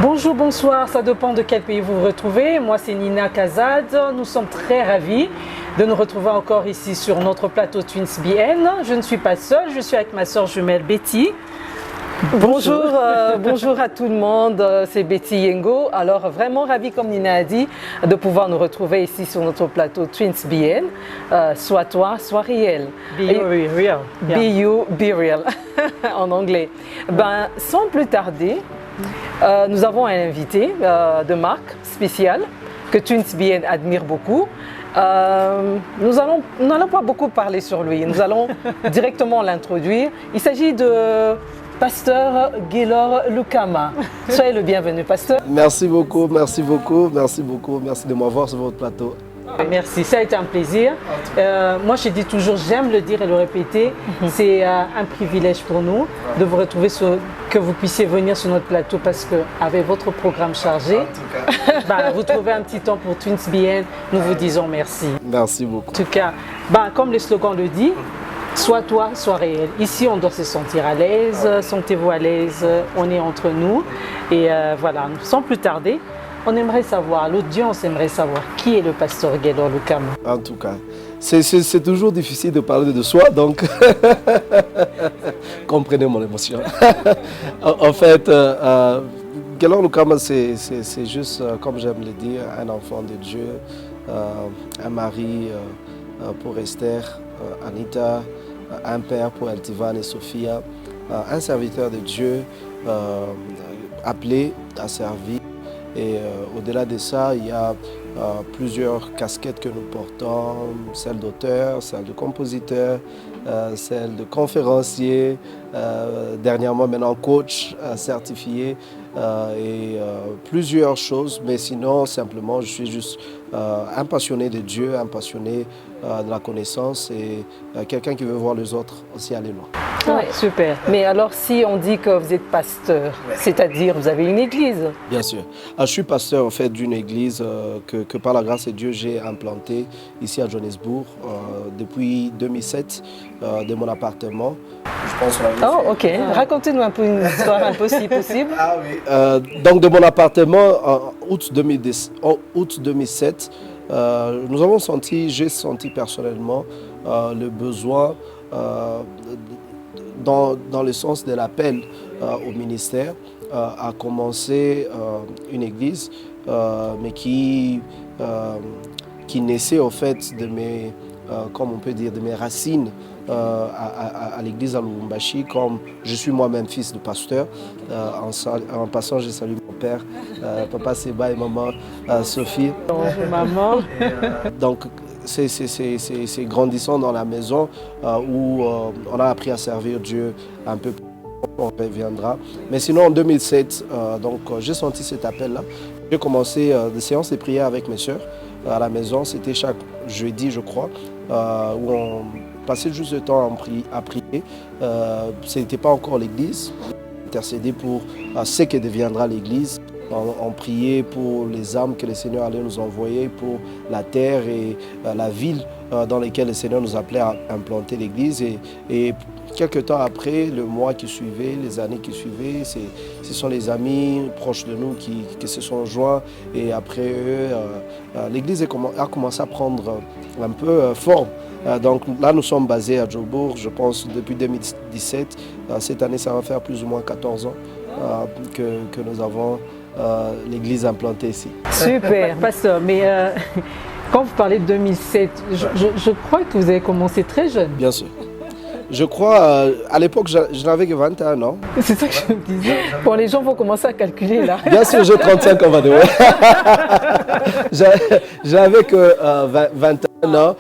Bonjour, bonsoir, ça dépend de quel pays vous vous retrouvez. Moi, c'est Nina Kazad. Nous sommes très ravis de nous retrouver encore ici sur notre plateau Twins BN. Je ne suis pas seule, je suis avec ma soeur jumelle Betty. Bonjour, bonjour à tout le monde, c'est Betty Yengo. Alors vraiment ravi, comme Nina a dit, de pouvoir nous retrouver ici sur notre plateau Twins BN. Sois toi, sois réel. Be real. Be you, be real en anglais. Ben, sans plus tarder, nous avons un invité de marque spéciale que Twins BN admire beaucoup. Nous n'allons pas beaucoup parler sur lui, nous allons directement l'introduire. Il s'agit de Pasteur Gaylor Lukama. Soyez le bienvenu, pasteur. Merci beaucoup, merci beaucoup, merci beaucoup. Merci de m'avoir sur votre plateau. Merci, ça a été un plaisir. Moi, je dis toujours, j'aime le dire et le répéter, c'est un privilège pour nous de vous retrouver, que vous puissiez venir sur notre plateau parce qu'avec votre programme chargé, vous trouvez un petit temps pour Twins BN, nous vous disons merci. Merci beaucoup. En tout cas, comme le slogan le dit, sois toi, sois réel. Ici, on doit se sentir à l'aise, sentez-vous à l'aise, on est entre nous. Et voilà, sans plus tarder, on aimerait savoir, l'audience aimerait savoir qui est le pasteur Gaylor Lukama. En tout cas, c'est toujours difficile de parler de soi, donc comprenez mon émotion. En fait, Gaylor Lukama, c'est juste, comme j'aime le dire, un enfant de Dieu, un mari pour Esther, Anita, un père pour Eltivan et Sophia, un serviteur de Dieu appelé à servir. Et au-delà de ça, il y a plusieurs casquettes que nous portons, celle d'auteur, celle de compositeur, celle de conférencier, dernièrement maintenant coach certifié et plusieurs choses. Mais sinon, simplement, je suis juste un passionné de Dieu, un passionné de la connaissance et quelqu'un qui veut voir les autres aussi aller loin. Ouais, super. Mais alors, si on dit que vous êtes pasteur, c'est-à-dire vous avez une église? Bien sûr. Je suis pasteur en fait d'une église que par la grâce de Dieu j'ai implantée ici à Johannesburg depuis 2007 de mon appartement. Je pense ok. Racontez-nous un peu une histoire un peu si possible. Ah oui. Donc de mon appartement en août 2007, j'ai senti personnellement le besoin dans le sens de l'appel au ministère, à commencer une église, mais qui naissait au fait de mes, comme on peut dire, de mes racines à l'église à Lubumbashi, comme je suis moi-même fils de pasteur. En passant, je salue mon père, papa Seba et maman Sophie. Bonjour maman. Donc, c'est grandissant dans la maison où on a appris à servir Dieu un peu plus. On reviendra. Mais sinon, en 2007, j'ai senti cet appel-là. J'ai commencé des séances de prière avec mes soeurs à la maison. C'était chaque jeudi, je crois, où on passait juste le temps à prier. Ce n'était pas encore l'église. On intercédait pour ce que deviendra l'église. On priait pour les âmes que le Seigneur allait nous envoyer, pour la terre et la ville dans lesquelles le Seigneur nous appelait à implanter l'église. Et quelques temps après, le mois qui suivait, les années qui suivaient, ce sont les amis proches de nous qui se sont joints. Et après eux, l'église a commencé à prendre un peu forme. Donc là, nous sommes basés à Johannesburg, je pense, depuis 2017. Cette année, ça va faire plus ou moins 14 ans que nous avons l'église implantée ici. Super, pasteur. Mais quand vous parlez de 2007, je crois que vous avez commencé très jeune. Bien sûr. Je crois, à l'époque, je n'avais que 21 ans. C'est ça que je me disais. Bon, les gens vont commencer à calculer là. Bien sûr, j'ai 35 ans, madame. J'avais que 21 ans.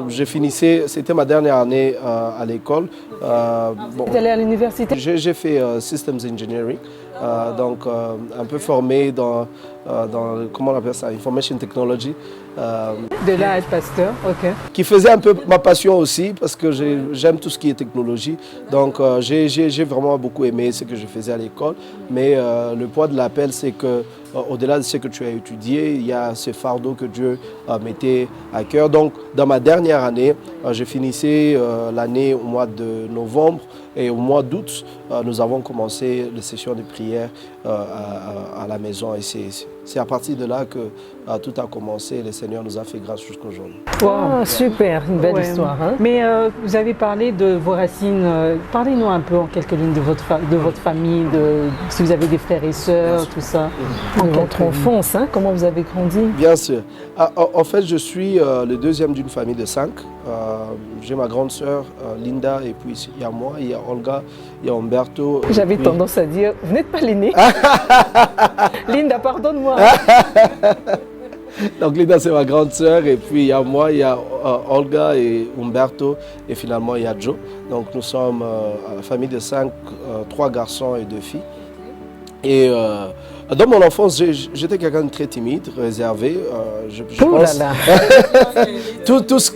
Je finissais, c'était ma dernière année à l'école. Vous êtes allé à l'université? J'ai fait Systems Engineering, un peu formé dans comment on appelle ça, Information Technology. De là à être pasteur, ok. qui faisait un peu ma passion aussi, parce que j'aime tout ce qui est technologie. Donc j'ai vraiment beaucoup aimé ce que je faisais à l'école. Mais le poids de l'appel, c'est que au-delà de ce que tu as étudié, il y a ce fardeau que Dieu mettait à cœur. Donc dans ma dernière année, je finissais l'année au mois de novembre. Et au mois d'août, nous avons commencé les sessions de prière à la maison. Et c'est à partir de là que tout a commencé. Le Seigneur nous a fait grâce jusqu'à aujourd'hui. Wow, super, une belle histoire. Hein? Mais vous avez parlé de vos racines. Parlez-nous un peu en quelques lignes de votre famille, si vous avez des frères et sœurs, tout ça. De votre enfance, hein? Comment vous avez grandi? Bien sûr. En fait, je suis le deuxième d'une famille de 5. J'ai ma grande sœur Linda, et puis il y a moi, il y a Olga, il y a Umberto. J'avais tendance à dire, vous n'êtes pas l'aîné. Linda, pardonne-moi. Donc Linda, c'est ma grande sœur, et puis il y a moi, il y a Olga et Umberto, et finalement il y a Joe. Donc nous sommes la famille de 5, 3 garçons et 2 filles. Et dans mon enfance, j'étais quelqu'un de très timide, réservé. Je pense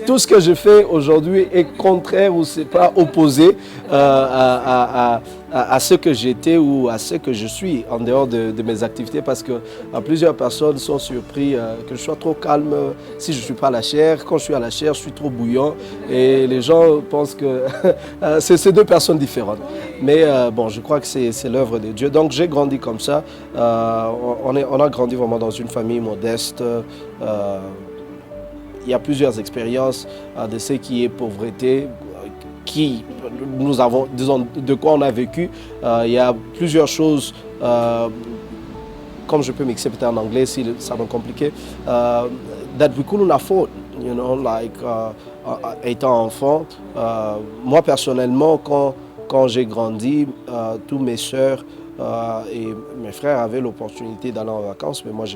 tout ce que je fais aujourd'hui est contraire ou c'est pas opposé à ce que j'étais ou à ce que je suis en dehors de mes activités, parce que plusieurs personnes sont surpris que je sois trop calme si je ne suis pas à la chair. Quand je suis à la chair, je suis trop bouillant, et les gens pensent que c'est 2 personnes différentes. Mais bon, je crois que c'est l'œuvre de Dieu. Donc j'ai grandi comme ça. On a grandi vraiment dans une famille modeste. Il y a plusieurs expériences de ce qui est pauvreté, qui nous avons, disons, de quoi on a vécu. Il y a plusieurs choses, comme je peux m'exprimer en anglais si ça me compliqué, that we couldn't afford, you know, like étant enfant. Moi personnellement, quand j'ai grandi, tous mes sœurs et mes frères avaient l'opportunité d'aller en vacances, mais moi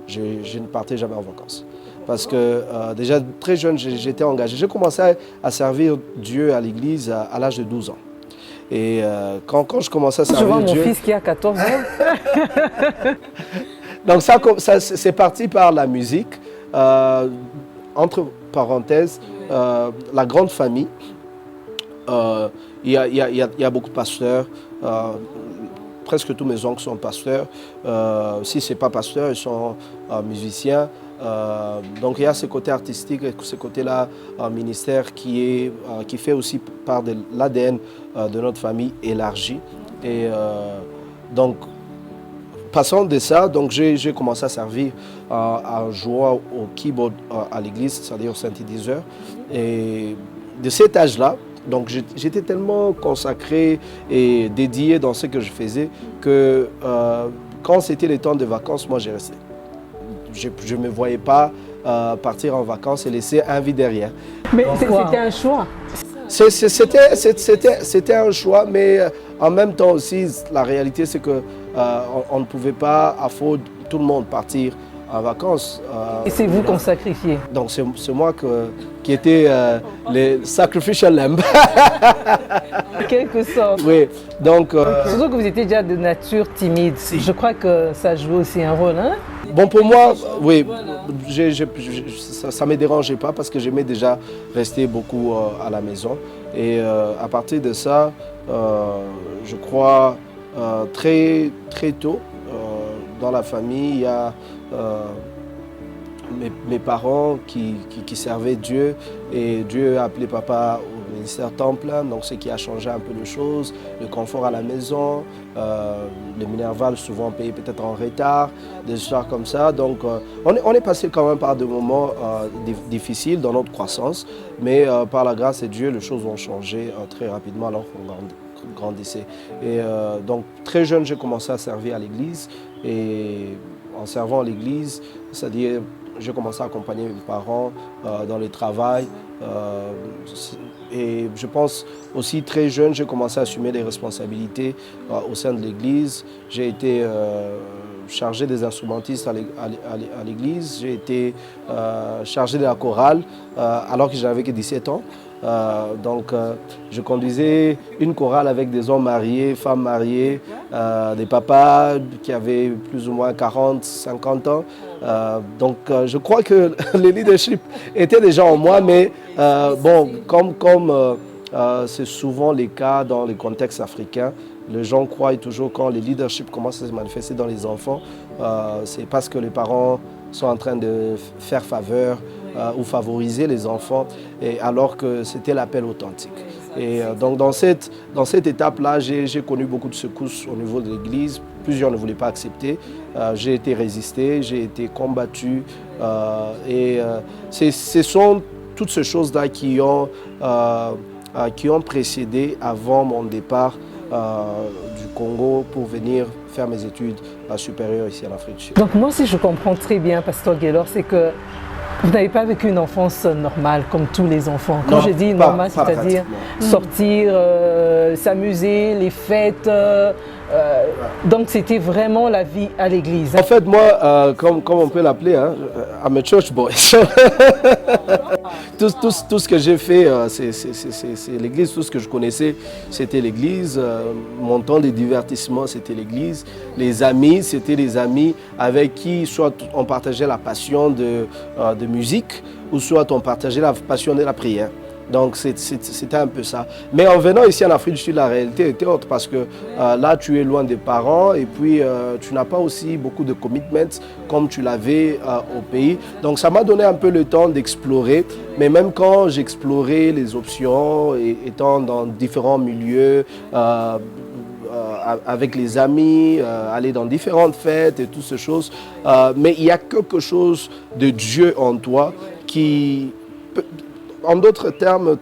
je ne partais jamais en vacances. Parce que déjà très jeune, j'étais engagé. J'ai commencé à servir Dieu à l'église à l'âge de 12 ans. Et quand je commençais à servir Dieu... Je vois Dieu... mon fils qui a 14 ans. Donc ça c'est parti par la musique. Entre parenthèses, la grande famille, il y a beaucoup de pasteurs. Presque tous mes oncles sont pasteurs. Si ce n'est pas pasteur, ils sont musiciens. Donc il y a ce côté artistique et ce côté-là, ministère, qui fait aussi part de l'ADN de notre famille élargie. Et donc, passant de ça, donc j'ai commencé à servir en jouant au keyboard à l'église, c'est-à-dire au synthétiseur. Et de cet âge-là, donc j'étais tellement consacré et dédié dans ce que je faisais que quand c'était le temps de vacances, moi j'ai resté. Je ne me voyais pas partir en vacances et laisser un vide derrière. Mais c'était un choix. C'était un choix, mais en même temps aussi, la réalité c'est que on ne pouvait pas afford tout le monde partir en vacances. Et c'est vous qu'on sacrifiez. Donc c'est moi qui était le sacrificial lamb. En quelque sorte. Oui, donc... Surtout que vous étiez déjà de nature timide. Si. Je crois que ça joue aussi un rôle, hein? Bon, pour moi, oui, ça ne me dérangeait pas parce que j'aimais déjà rester beaucoup à la maison. Et à partir de ça, je crois très tôt, dans la famille, il y a mes parents qui servaient Dieu, et Dieu a appelé papa au ministère temps plein, donc ce qui a changé un peu les choses, le confort à la maison, le Minerval souvent payé peut-être en retard, des histoires comme ça. Donc on est passé quand même par des moments difficiles dans notre croissance, mais par la grâce de Dieu, les choses ont changé très rapidement alors qu'on grandissait. Et donc très jeune, j'ai commencé à servir à l'église, et en servant à l'église, c'est-à-dire j'ai commencé à accompagner mes parents dans le travail. Et je pense aussi très jeune, j'ai commencé à assumer des responsabilités au sein de l'église. J'ai été chargé des instrumentistes à l'église. J'ai été chargé de la chorale alors que je n'avais que 17 ans. Je conduisais une chorale avec des hommes mariés, femmes mariées, des papas qui avaient plus ou moins 40, 50 ans. Je crois que le leadership était déjà en moi, mais comme c'est souvent le cas dans les contextes africains, les gens croient toujours quand le leadership commence à se manifester dans les enfants, c'est parce que les parents sont en train de faire faveur ou favoriser les enfants, alors que c'était l'appel authentique. Et donc dans cette étape-là, j'ai connu beaucoup de secousses au niveau de l'Église. Plusieurs ne voulaient pas accepter. J'ai été résisté, j'ai été combattu. Ce sont toutes ces choses-là qui ont précédé avant mon départ du Congo pour venir faire mes études supérieures ici en Afrique du Sud. Donc moi, si je comprends très bien, Pasteur Gaylor, c'est que vous n'avez pas vécu une enfance normale comme tous les enfants. Quand je dis normale, c'est-à-dire sortir, s'amuser, les fêtes. Donc c'était vraiment la vie à l'église. En fait, moi, comme on peut l'appeler, I'm a church boy. Tout ce que j'ai fait, c'est l'église. Tout ce que je connaissais, c'était l'église. Mon temps de divertissement, c'était l'église. Les amis, c'était les amis avec qui soit on partageait la passion de musique, ou soit on partageait la passion de la prière. Donc c'était un peu ça. Mais en venant ici en Afrique du Sud, la réalité était autre parce que là, tu es loin des parents et puis tu n'as pas aussi beaucoup de commitments comme tu l'avais au pays. Donc ça m'a donné un peu le temps d'explorer. Mais même quand j'explorais les options, étant dans différents milieux, avec les amis, aller dans différentes fêtes et toutes ces choses, mais il y a quelque chose de Dieu en toi qui en d'autres termes,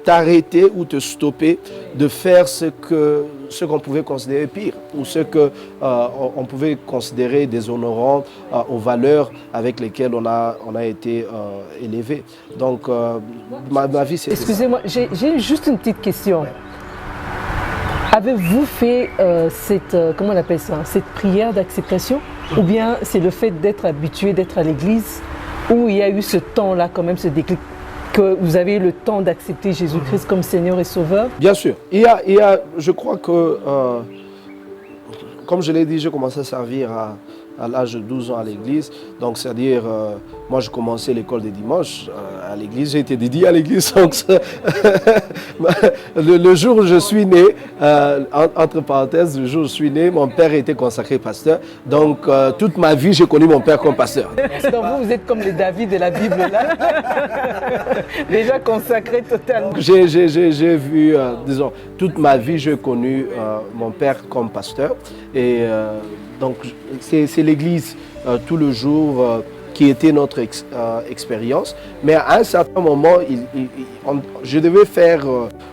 t'arrêter ou te stopper de faire ce qu'on pouvait considérer pire ou ce qu'on pouvait considérer déshonorant aux valeurs avec lesquelles on a été élevé. Donc, ma vie, c'est... Excusez-moi, j'ai juste une petite question. Avez-vous fait comment on appelle ça, cette prière d'acceptation? Ou bien c'est le fait d'être habitué, d'être à l'église, où il y a eu ce temps-là, quand même, ce déclic, que vous avez eu le temps d'accepter Jésus-Christ comme Seigneur et Sauveur? Bien sûr. Il y a, je crois que, comme je l'ai dit, j'ai commencé à servir à l'âge de 12 ans à l'église. Donc, c'est-à-dire, moi, je commençais l'école des dimanches à l'église. J'ai été dédié à l'église. Donc, le jour où je suis né, entre parenthèses, le jour où je suis né, mon père était consacré pasteur. Donc, toute ma vie, j'ai connu mon père comme pasteur. Donc, vous êtes comme les David de la Bible, là. Déjà consacré totalement. J'ai vu, disons, toute ma vie, j'ai connu mon père comme pasteur. Et donc, c'est l'église tout le jour qui était notre expérience. Mais à un certain moment, je devais faire,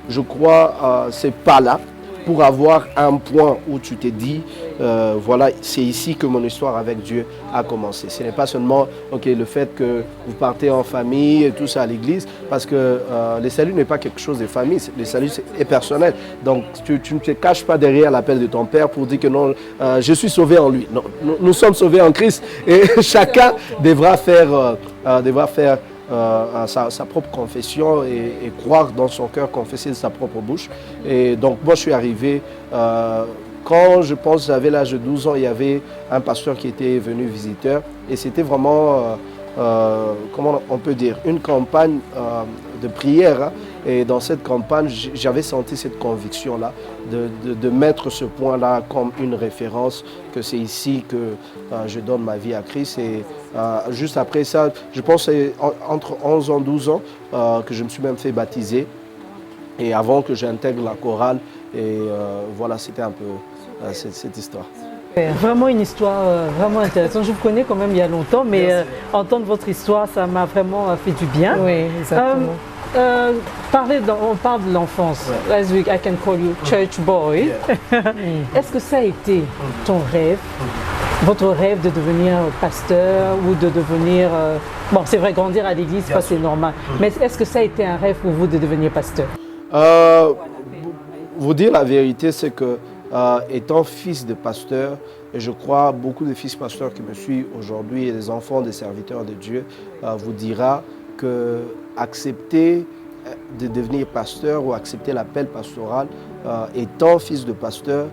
je crois, ces pas-là pour avoir un point où tu t'es dit, voilà, c'est ici que mon histoire avec Dieu a commencé. Ce n'est pas seulement le fait que vous partez en famille et tout ça à l'église, parce que le salut n'est pas quelque chose de famille, le salut est personnel. Donc tu ne te caches pas derrière l'appel de ton père pour dire que non, je suis sauvé en lui. Non, nous sommes sauvés en Christ et chacun devra faire sa propre confession et croire dans son cœur, confesser de sa propre bouche. Et donc moi je suis arrivé, quand je pense j'avais l'âge de 12 ans, il y avait un pasteur qui était venu visiteur et c'était vraiment, comment on peut dire, une campagne de prière. Hein. Et dans cette campagne, j'avais senti cette conviction-là de mettre ce point-là comme une référence, que c'est ici que je donne ma vie à Christ. Et juste après ça, je pense que c'est entre 11 ans et 12 ans que je me suis même fait baptiser. Et avant que j'intègre la chorale, et voilà, c'était un peu cette histoire. Vraiment une histoire vraiment intéressante. Je vous connais quand même il y a longtemps, mais entendre votre histoire, ça m'a vraiment fait du bien. Oui, exactement. On parle de l'enfance. Last week, I can call you church boy. Est-ce que ça a été ton rêve, votre rêve de devenir pasteur ou de devenir... bon, c'est vrai, grandir à l'église, ça c'est normal. Mais est-ce que ça a été un rêve pour vous de devenir pasteur? Vous dire la vérité, c'est que étant fils de pasteur, et je crois beaucoup de fils pasteurs qui me suivent aujourd'hui et des enfants des serviteurs de Dieu vous dira que accepter de devenir pasteur ou accepter l'appel pastoral, étant fils de pasteur,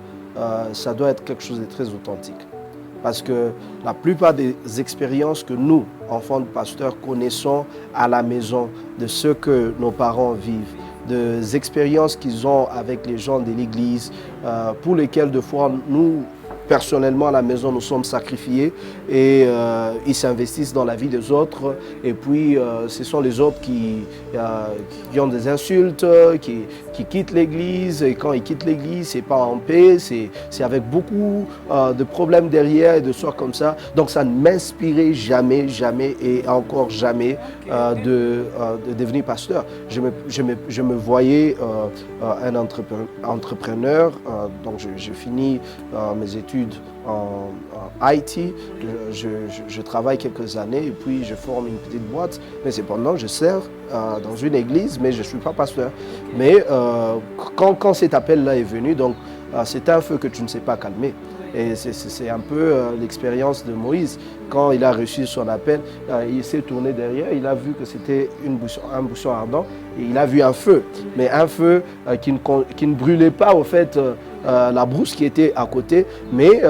ça doit être quelque chose de très authentique. Parce que la plupart des expériences que nous, enfants de pasteurs, connaissons à la maison, de ce que nos parents vivent, des expériences qu'ils ont avec les gens de l'Église, pour lesquelles, de fois, nous, personnellement, à la maison, nous sommes sacrifiés et ils s'investissent dans la vie des autres. Et puis, ce sont les autres qui ont des insultes, qui quittent l'Église. Et quand ils quittent l'Église, c'est pas en paix, c'est avec beaucoup de problèmes derrière et de sortes comme ça. Donc, ça ne m'inspirait jamais, jamais et encore jamais de devenir pasteur. Je me voyais un entrepreneur. Donc, j'ai fini mes études en IT, je travaille quelques années et puis je forme une petite boîte, mais cependant je sers dans une église, mais je ne suis pas pasteur. Mais quand cet appel-là est venu, donc c'est un feu que tu ne sais pas calmer. Et c'est un peu l'expérience de Moïse. Quand il a reçu son appel, il s'est tourné derrière, il a vu que c'était un buisson ardent et il a vu un feu. Mais un feu qui ne brûlait pas au fait la brousse qui était à côté, mais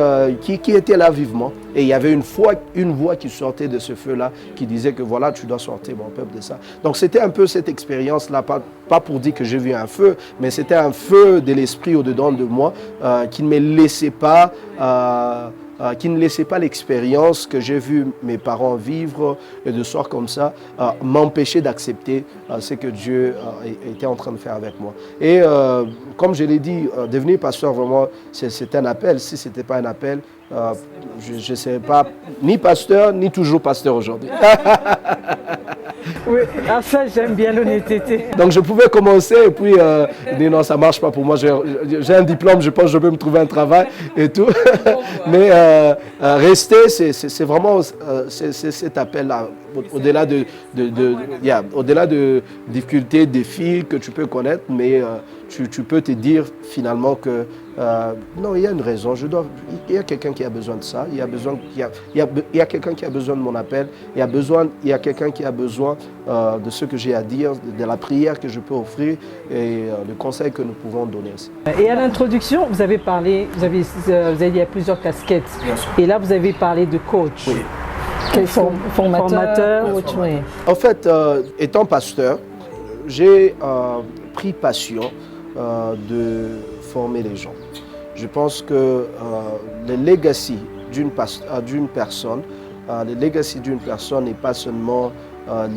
qui était là vivement. Et il y avait une voix qui sortait de ce feu-là qui disait que voilà, tu dois sortir mon peuple de ça. Donc c'était un peu cette expérience-là, pas pour dire que j'ai vu un feu, mais c'était un feu de l'esprit au-dedans de moi qui ne me laissait pas... qui ne laissait pas l'expérience que j'ai vu mes parents vivre et de sorte comme ça m'empêcher d'accepter ce que Dieu était en train de faire avec moi. Et comme je l'ai dit, devenir pasteur, vraiment, c'est un appel. Si ce n'était pas un appel, je ne serais pas ni pasteur, ni toujours pasteur aujourd'hui. Oui, ah ça j'aime bien l'honnêteté. Donc je pouvais commencer et puis dire non, ça ne marche pas pour moi, j'ai un diplôme, je pense que je peux me trouver un travail et tout. Mais rester, c'est vraiment cet appel-là, au-delà au-delà de difficultés, défis que tu peux connaître, mais tu peux te dire finalement que non, il y a une raison, il y a quelqu'un qui a besoin de ça, il y a quelqu'un qui a besoin de mon appel, il y a quelqu'un qui a besoin de ce que j'ai à dire, de la prière que je peux offrir et le conseil que nous pouvons donner aussi. Et à l'introduction, vous avez parlé, vous avez dit il y a plusieurs casquettes. Et là, vous avez parlé de coach. Oui. Formateur. Oui. En fait, étant pasteur, j'ai pris passion de former les gens. Je pense que le legacy d'une personne, le legacy d'une personne n'est pas seulement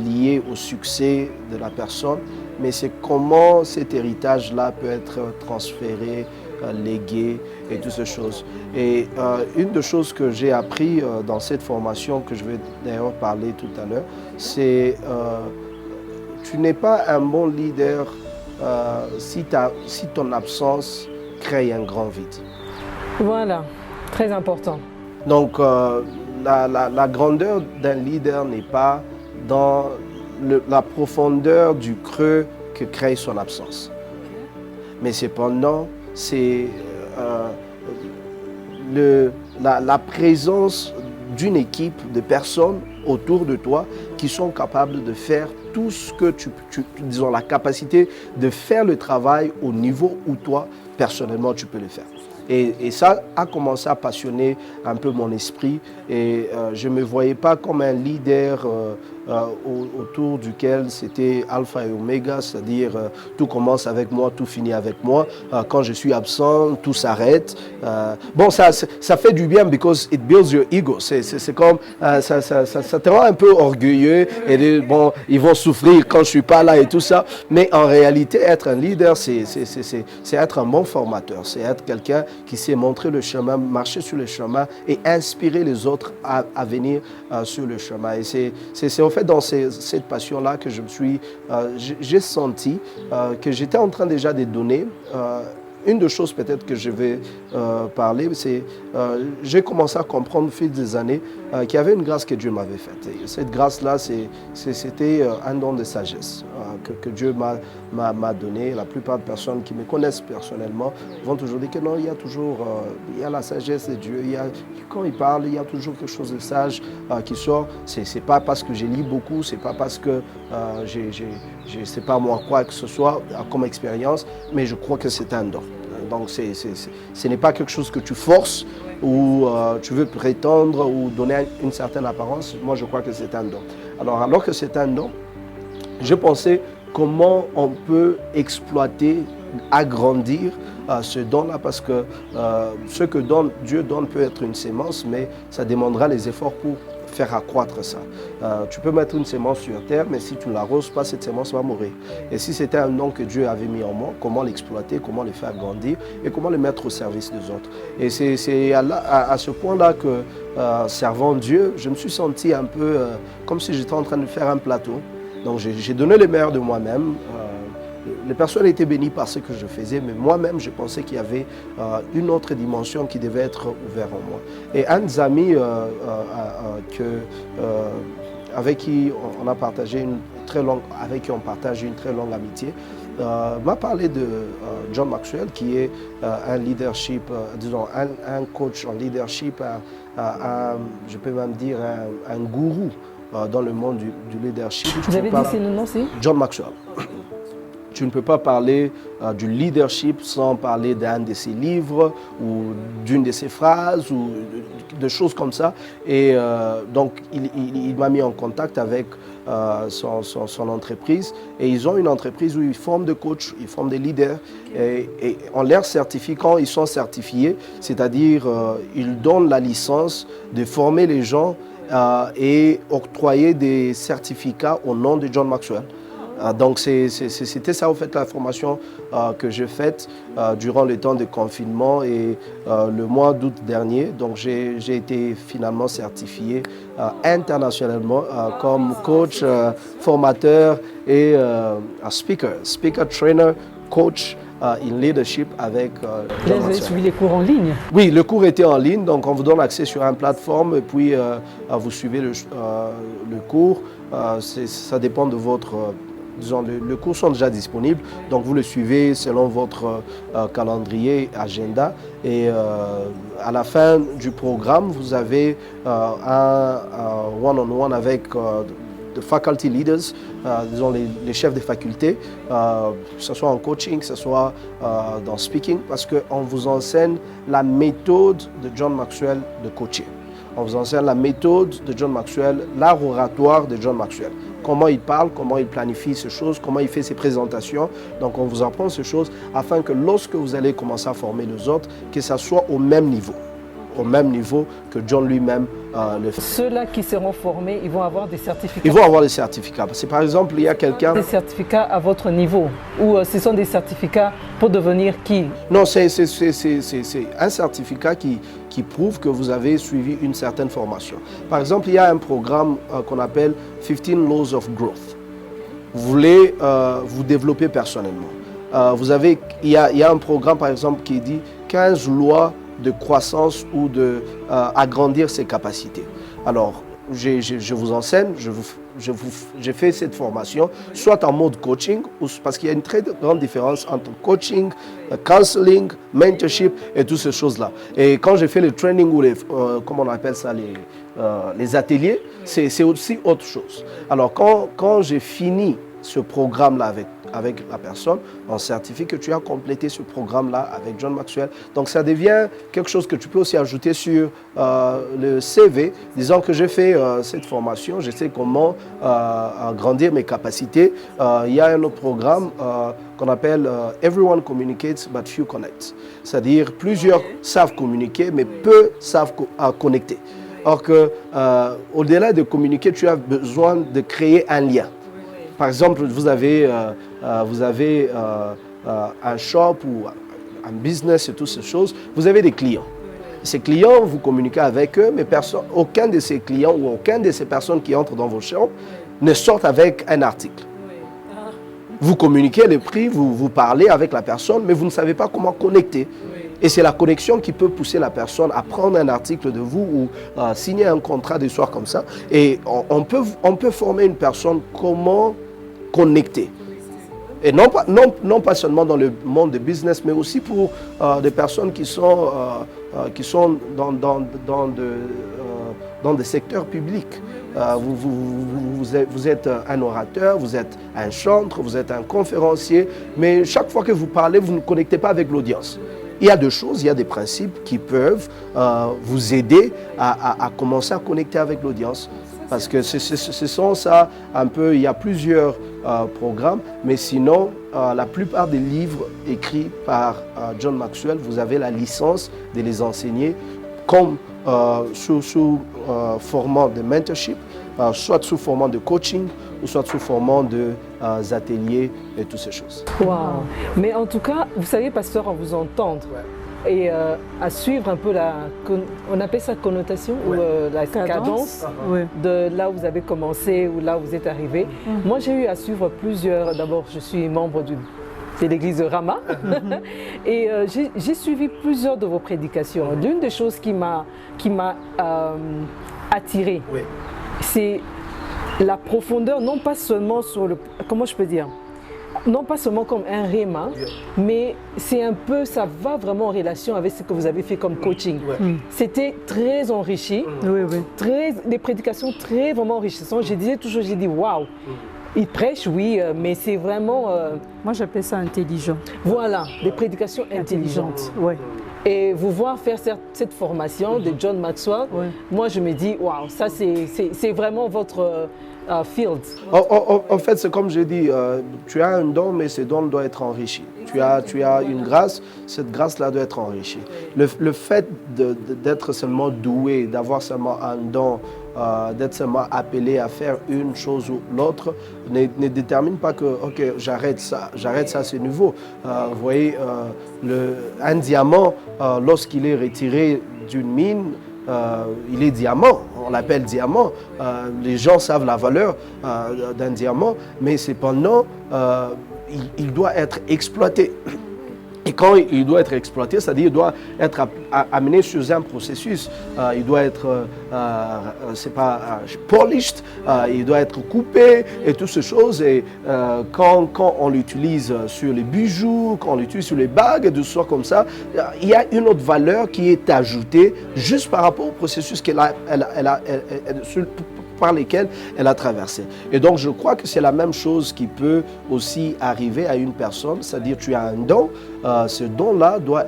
lié au succès de la personne, mais c'est comment cet héritage-là peut être transféré, légué et toutes ces choses. Et une des choses que j'ai appris dans cette formation, que je vais d'ailleurs parler tout à l'heure, c'est tu n'es pas un bon leader si ton absence crée un grand vide. Voilà, très important. Donc la grandeur d'un leader n'est pas dans la profondeur du creux que crée son absence. Mais cependant, c'est la présence d'une équipe de personnes autour de toi qui sont capables de faire tout ce que disons, la capacité de faire le travail au niveau où toi, personnellement, tu peux le faire. Et ça a commencé à passionner un peu mon esprit et je ne me voyais pas comme un leader autour duquel c'était alpha et oméga, c'est-à-dire tout commence avec moi, tout finit avec moi. Quand je suis absent, tout s'arrête. Bon, ça fait du bien because it builds your ego. C'est comme, ça te rend un peu orgueilleux et bon, ils vont souffrir quand je ne suis pas là et tout ça. Mais en réalité, être un leader, c'est être un bon formateur, c'est être quelqu'un qui sait montrer le chemin, marcher sur le chemin et inspirer les autres à venir sur le chemin. Et c'est en fait dans cette passion-là que j'ai senti que j'étais en train déjà de donner une des choses peut-être que je vais parler, c'est j'ai commencé à comprendre au fil des années qu'il y avait une grâce que Dieu m'avait faite. Et cette grâce-là, c'était un don de sagesse que Dieu m'a donné. La plupart des personnes qui me connaissent personnellement vont toujours dire que non, il y a toujours il y a la sagesse de Dieu. Quand il parle, il y a toujours quelque chose de sage qui sort. C'est pas parce que j'ai lu beaucoup, c'est pas parce que je sais pas moi quoi que ce soit comme expérience, mais je crois que c'est un don. Donc ce n'est pas quelque chose que tu forces ou tu veux prétendre ou donner une certaine apparence. Moi, je crois que c'est un don. Alors que c'est un don, je pensais comment on peut exploiter, agrandir ce don-là, parce que ce que Dieu donne peut être une sémence, mais ça demandera les efforts pour faire accroître ça. Tu peux mettre une sémence sur terre, mais si tu ne l'arroses pas, cette sémence va mourir. Et si c'était un don que Dieu avait mis en moi, comment l'exploiter, comment le faire grandir et comment le mettre au service des autres. Et c'est à ce point-là que, servant Dieu, je me suis senti un peu comme si j'étais en train de faire un plateau. Donc j'ai donné le meilleur de moi-même. Les personnes étaient bénies par ce que je faisais, mais moi-même, je pensais qu'il y avait une autre dimension qui devait être ouverte en moi. Et un des amis avec qui on a partagé on partage une très longue amitié, m'a parlé de John Maxwell, qui est un leadership, disons un coach en leadership, je peux même dire un gourou dans le monde du leadership. Vous avez dit c'est le nom, c'est John Maxwell. Tu ne peux pas parler du leadership sans parler d'un de ses livres ou d'une de ses phrases ou de choses comme ça. Et donc, il m'a mis en contact avec son entreprise. Et ils ont une entreprise où ils forment des coachs, ils forment des leaders. Et en leur certifiant, ils sont certifiés, c'est-à-dire ils donnent la licence de former les gens et octroyer des certificats au nom de John Maxwell. Donc c'était ça en fait la formation que j'ai faite durant le temps de confinement et le mois d'août dernier. Donc j'ai été finalement certifié internationalement comme coach, formateur et speaker trainer, coach in leadership avec John Maxwell. Vous avez suivi les cours en ligne? Oui, le cours était en ligne, donc on vous donne accès sur une plateforme et puis vous suivez le cours. Ça dépend de votre... disons, les cours sont déjà disponibles, donc vous le suivez selon votre calendrier, agenda. Et à la fin du programme, vous avez un one-on-one avec de faculty leaders, disons les chefs de faculté, que ce soit en coaching, que ce soit dans speaking, parce qu'on vous enseigne la méthode de John Maxwell de coacher. On vous enseigne la méthode de John Maxwell, l'art oratoire de John Maxwell. Comment il parle, comment il planifie ces choses, comment il fait ses présentations. Donc on vous apprend ces choses afin que lorsque vous allez commencer à former les autres, que ça soit au même niveau que John lui-même le fait. Ceux-là qui seront formés, ils vont avoir des certificats? Ils vont avoir des certificats. Parce que par exemple, il y a quelqu'un... Des certificats à votre niveau? Ou ce sont des certificats pour devenir qui? Non, c'est un certificat qui prouve que vous avez suivi une certaine formation. Par exemple, il y a un programme qu'on appelle 15 Laws of Growth. Vous voulez vous développer personnellement. Il y a un programme, par exemple, qui dit 15 lois de croissance ou de agrandir ses capacités. Alors, je vous enseigne, j'ai fait cette formation, soit en mode coaching, parce qu'il y a une très grande différence entre coaching, counseling, mentorship et toutes ces choses-là. Et quand j'ai fait le training ou comment on appelle ça, les ateliers, c'est aussi autre chose. Alors, quand j'ai fini ce programme-là avec la personne, on certifie que tu as complété ce programme-là avec John Maxwell. Donc ça devient quelque chose que tu peux aussi ajouter sur le CV, disant que j'ai fait cette formation, je sais comment agrandir mes capacités. Il y a un autre programme qu'on appelle Everyone Communicates but Few Connect. C'est-à-dire plusieurs savent communiquer, mais peu savent connecter. Or que au-delà de communiquer, tu as besoin de créer un lien. Par exemple, vous avez un shop ou un business et toutes ces choses, vous avez des clients. Ces clients, vous communiquez avec eux, mais aucun de ces clients ou aucune de ces personnes qui entrent dans vos shops ne sortent avec un article. Vous communiquez les prix, vous parlez avec la personne, mais vous ne savez pas comment connecter. Et c'est la connexion qui peut pousser la personne à prendre un article de vous ou signer un contrat des soirs comme ça. Et on peut former une personne comment connecter. Et non pas seulement dans le monde du business, mais aussi pour des personnes qui sont dans des secteurs publics. Vous êtes un orateur, vous êtes un chantre, vous êtes un conférencier, mais chaque fois que vous parlez, vous ne connectez pas avec l'audience. Il y a deux choses, il y a des principes qui peuvent vous aider à commencer à connecter avec l'audience. Parce que ce sont ça un peu, il y a plusieurs programmes, mais sinon, la plupart des livres écrits par John Maxwell, vous avez la licence de les enseigner comme sous format de mentorship, soit sous format de coaching, ou soit sous format de ateliers et toutes ces choses. Wow. Mais en tout cas, vous savez, pasteur, à vous entendre et à suivre un peu on appelle ça connotation ou la cadence de là où vous avez commencé ou là où vous êtes arrivé. Moi, j'ai eu à suivre plusieurs. D'abord, je suis membre de l'église de Rama et j'ai suivi plusieurs de vos prédications. L'une des choses qui m'a attirée, c'est la profondeur, non pas seulement sur le... Comment je peux dire? Non pas seulement comme un réma, mais c'est un peu, ça va vraiment en relation avec ce que vous avez fait comme coaching. C'était très enrichi, des prédications très vraiment enrichissantes. Je disais toujours, j'ai dit waouh, il prêche, oui, mais c'est vraiment... Moi j'appelle ça intelligent. Voilà, des prédications intelligentes. Et vous voir faire cette formation de John Maxwell, moi je me dis, waouh, ça c'est vraiment votre field. En fait, c'est comme je dis, tu as un don, mais ce don doit être enrichi. Tu as une grâce, cette grâce-là doit être enrichie. Le fait d'être seulement doué, d'avoir seulement un don, d'être seulement appelé à faire une chose ou l'autre, ne détermine pas que, ok, j'arrête ça à ce niveau. Vous voyez, un diamant, lorsqu'il est retiré d'une mine, il est diamant, on l'appelle diamant. Les gens savent la valeur d'un diamant, mais cependant, il doit être exploité. Et quand il doit être exploité, c'est-à-dire qu'il doit être amené sur un processus. Il doit être, polished, il doit être coupé et toutes ces choses. Et quand on l'utilise sur les bijoux, quand on l'utilise sur les bagues, et tout ça comme ça, il y a une autre valeur qui est ajoutée juste par rapport au processus par lesquels elle a traversé. Et donc, je crois que c'est la même chose qui peut aussi arriver à une personne, c'est-à-dire tu as un don, ce don-là doit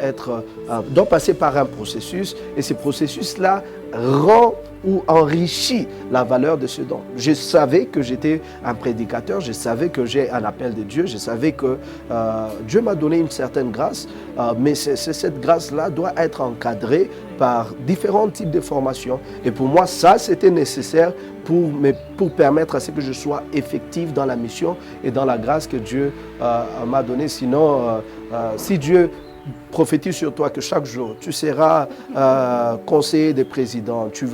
passer par un processus, et ce processus-là rend ou enrichit la valeur de ce don. Je savais que j'étais un prédicateur, je savais que j'ai un appel de Dieu, je savais que Dieu m'a donné une certaine grâce, mais cette grâce-là doit être encadrée par différents types de formations. Et pour moi, ça, c'était nécessaire pour permettre à ce que je sois effectif dans la mission et dans la grâce que Dieu m'a donnée. Sinon, si Dieu prophétise sur toi que chaque jour, tu seras conseiller des présidents, tu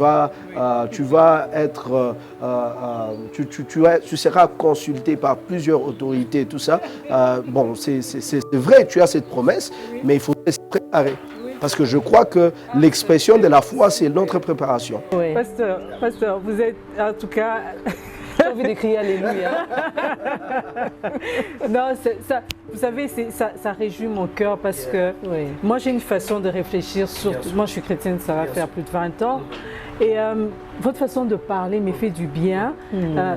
seras consulté par plusieurs autorités, tout ça. Bon, c'est vrai, tu as cette promesse, mais il faut se préparer. Parce que je crois que l'expression de la foi, c'est notre préparation. Oui. Pasteur, vous êtes en tout cas... J'ai envie de crier Alléluia. Non, ça, vous savez, ça réjouit mon cœur parce que moi j'ai une façon de réfléchir, surtout, moi je suis chrétienne, ça va faire plus de 20 ans. Et votre façon de parler me fait du bien.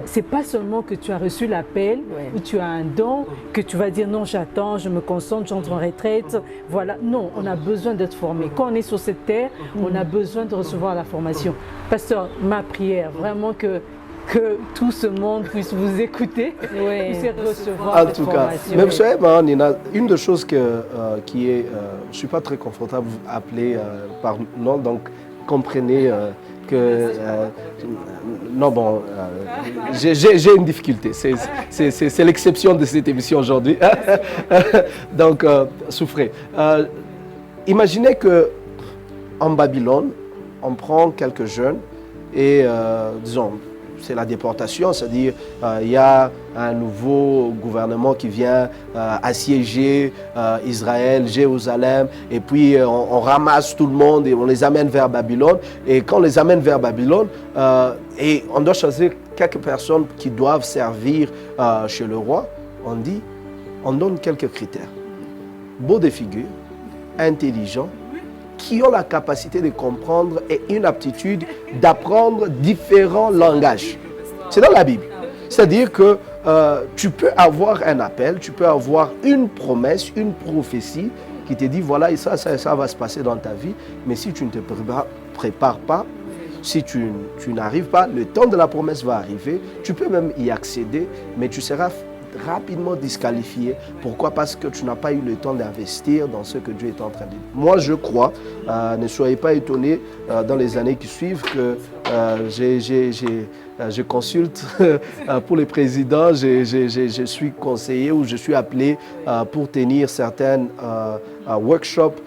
C'est pas seulement que tu as reçu l'appel ou tu as un don, que tu vas dire non, j'attends, je me concentre, j'entre en retraite. Voilà, non, on a besoin d'être formé. Quand on est sur cette terre, on a besoin de recevoir la formation. Pasteur, ma prière, vraiment que tout ce monde puisse vous écouter, puisse recevoir cette formation. Mais vous savez, Nina, une des choses qui est, je ne suis pas très confortable à appeler par nom, donc comprenez que, non bon, j'ai une difficulté, c'est l'exception de cette émission aujourd'hui, donc souffrez. Imaginez qu'en Babylone, on prend quelques jeunes et disons, c'est la déportation, c'est-à-dire il y a un nouveau gouvernement qui vient assiéger Israël, Jérusalem, et puis on ramasse tout le monde et on les amène vers Babylone. Et quand on les amène vers Babylone, et on doit choisir quelques personnes qui doivent servir chez le roi, on donne quelques critères. Beau de figure, intelligent, qui ont la capacité de comprendre et une aptitude d'apprendre différents langages. C'est dans la Bible. C'est-à-dire que tu peux avoir un appel, tu peux avoir une promesse, une prophétie qui te dit voilà, ça va se passer dans ta vie. Mais si tu ne te prépares pas, si tu n'arrives pas, le temps de la promesse va arriver. Tu peux même y accéder, mais tu seras rapidement disqualifié. Pourquoi? Parce que tu n'as pas eu le temps d'investir dans ce que Dieu est en train de dire. Moi, je crois, ne soyez pas étonnés dans les années qui suivent que je consulte pour les présidents, je suis conseiller ou je suis appelé pour tenir certains workshops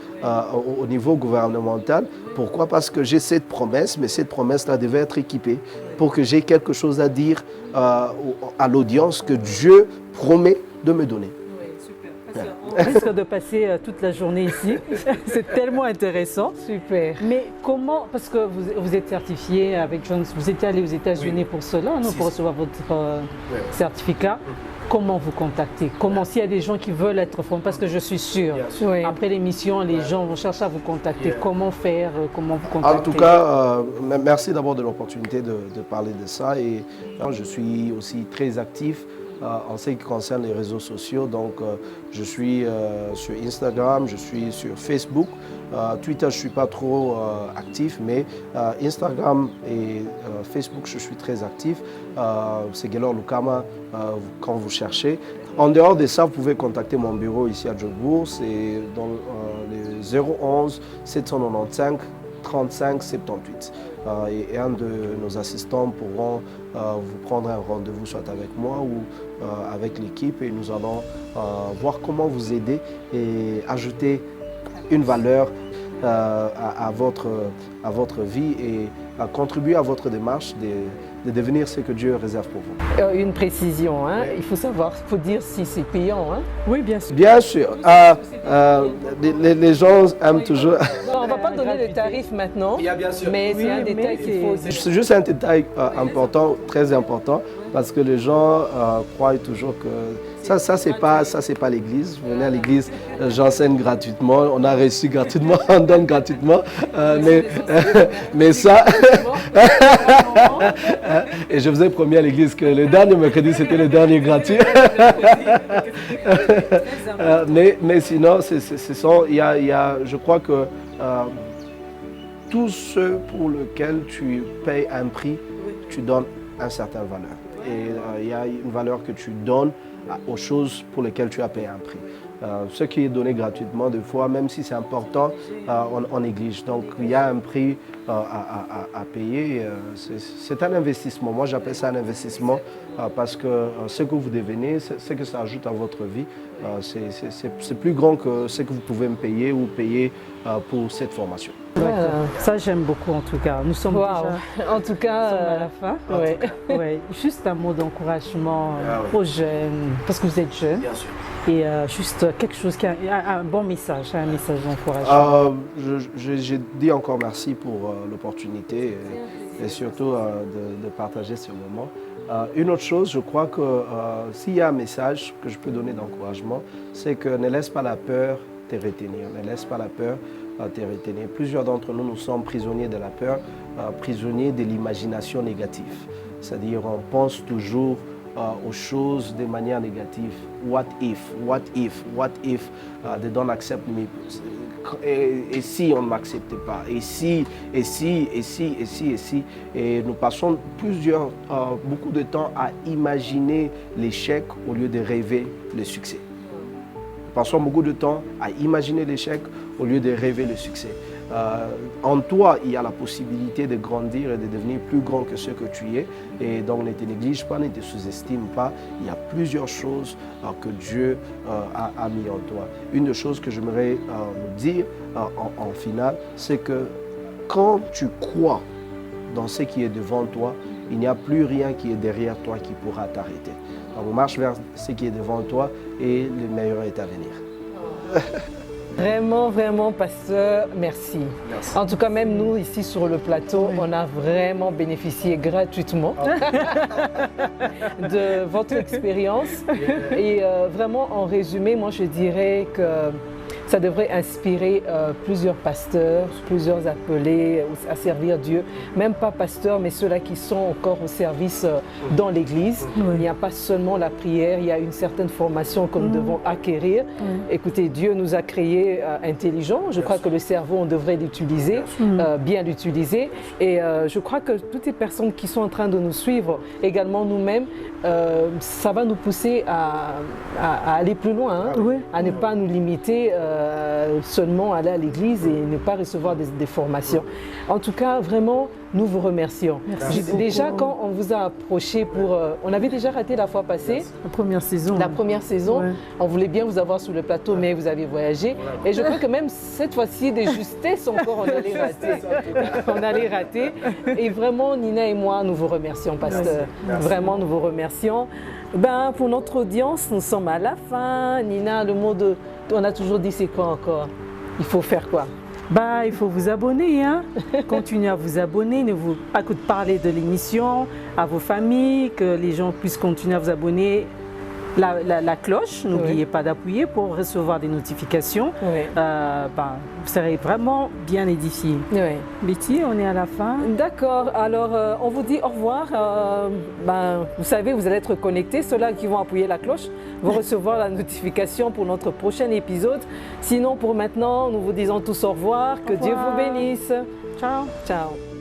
au niveau gouvernemental. Pourquoi? Parce que j'ai cette promesse, mais cette promesse-là devait être équipée pour que j'ai quelque chose à dire à l'audience que Dieu promet de me donner. On risque de passer toute la journée ici. C'est tellement intéressant. Super. Mais comment, parce que vous êtes certifié avec Jones, vous étiez allé aux États-Unis pour cela, non, pour recevoir votre certificat. Comment vous contacter? Comment, s'il y a des gens qui veulent être formés? Parce que je suis sûre, après l'émission, les gens vont chercher à vous contacter. Comment faire? Comment vous contacter? En tout cas, merci d'abord de l'opportunité de parler de ça. Et je suis aussi très actif en ce qui concerne les réseaux sociaux. Donc, je suis sur Instagram, je suis sur Facebook. Twitter, je ne suis pas trop actif, mais Instagram et Facebook, je suis très actif. C'est Gaylor Lukama quand vous cherchez. En dehors de ça, vous pouvez contacter mon bureau ici à Djogbourg. C'est dans les 011 795 35 78. Et un de nos assistants pourront vous prendre un rendez-vous soit avec moi ou avec l'équipe et nous allons voir comment vous aider et ajouter une valeur à votre vie et à contribuer à votre démarche de devenir ce que Dieu réserve pour vous. Une précision, hein? Il faut savoir, il faut dire si c'est payant. Hein? Oui, bien sûr. Bien sûr. Les gens aiment toujours... Bon, on ne va pas donner le tarif maintenant, mais c'est un détail qu'il faut... C'est juste un détail important, très important, parce que les gens croient toujours que ça c'est pas l'église. Vous venez à l'église, j'enseigne gratuitement, on a reçu gratuitement, on donne gratuitement, mais ça... Et je vous ai promis à l'église que le dernier mercredi c'était le dernier gratuit. Mais sinon, je crois que tout ce pour lequel tu payes un prix, tu donnes une certaine valeur. Et il y a une valeur que tu donnes aux choses pour lesquelles tu as payé un prix. Ce qui est donné gratuitement, des fois, même si c'est important, on néglige. Donc, il y a un prix à payer. C'est un investissement. Moi, j'appelle ça un investissement parce que ce que vous devenez, ce que ça ajoute à votre vie, c'est plus grand que ce que vous pouvez me payer ou payer pour cette formation. Ça, j'aime beaucoup en tout cas. Nous sommes déjà en tout cas, à la fin. Ouais. Juste un mot d'encouragement aux jeunes, parce que vous êtes jeunes. Bien sûr. Et juste quelque chose qui a un bon message, un message d'encouragement. Je dis encore merci pour l'opportunité et surtout de partager ce moment. Une autre chose, je crois que s'il y a un message que je peux donner d'encouragement, c'est que ne laisse pas la peur te retenir. Ne laisse pas la peur te retenir. Plusieurs d'entre nous, nous sommes prisonniers de la peur, prisonniers de l'imagination négative. C'est-à-dire, on pense toujours aux choses de manière négative. What if they don't accept me? Et si on ne m'acceptait pas? Et si? Et nous passons beaucoup de temps à imaginer l'échec au lieu de rêver le succès. Nous passons beaucoup de temps à imaginer l'échec au lieu de rêver le succès. En toi, il y a la possibilité de grandir et de devenir plus grand que ce que tu es. Et donc, ne te néglige pas, ne te sous-estime pas. Il y a plusieurs choses que Dieu a mis en toi. Une des choses que j'aimerais nous dire en finale, c'est que quand tu crois dans ce qui est devant toi, il n'y a plus rien qui est derrière toi qui pourra t'arrêter. Donc marche vers ce qui est devant toi et le meilleur est à venir. Vraiment, vraiment, pasteur, merci. Merci. En tout cas, même nous, ici sur le plateau, on a vraiment bénéficié gratuitement de votre expérience. Et vraiment, en résumé, moi, je dirais que ça devrait inspirer plusieurs pasteurs, plusieurs appelés à servir Dieu. Même pas pasteurs, mais ceux-là qui sont encore au service dans l'Église. Il n'y a pas seulement la prière, il y a une certaine formation que nous devons acquérir. Écoutez, Dieu nous a créés intelligents. Je crois que le cerveau, on devrait l'utiliser, bien l'utiliser. Et je crois que toutes les personnes qui sont en train de nous suivre, également nous-mêmes, ça va nous pousser à aller plus loin, à ne pas nous limiter seulement à aller à l'église et ne pas recevoir des formations. En tout cas, vraiment, nous vous remercions. Déjà, quand on vous a approché pour... on avait déjà raté la fois passée. La première saison. La première saison. On voulait bien vous avoir sur le plateau, mais vous avez voyagé. Et je crois que même cette fois-ci, des justesses encore, on allait rater. On allait rater. Et vraiment, Nina et moi, nous vous remercions, pasteur. Vraiment, nous vous remercions. Pour notre audience, nous sommes à la fin. Nina, le mot de... On a toujours dit c'est quoi encore? Il faut faire quoi? Il faut vous abonner, hein? Continuez à vous abonner, ne vous pas que de parler de l'émission à vos familles, que les gens puissent continuer à vous abonner. La cloche, n'oubliez pas d'appuyer pour recevoir des notifications. Vous serez vraiment bien édifiés. Betty, on est à la fin. D'accord, alors on vous dit au revoir. Vous savez, vous allez être connectés. Ceux-là qui vont appuyer la cloche vont recevoir la notification pour notre prochain épisode. Sinon, pour maintenant, nous vous disons tous au revoir. Que Dieu vous bénisse. Ciao. Ciao.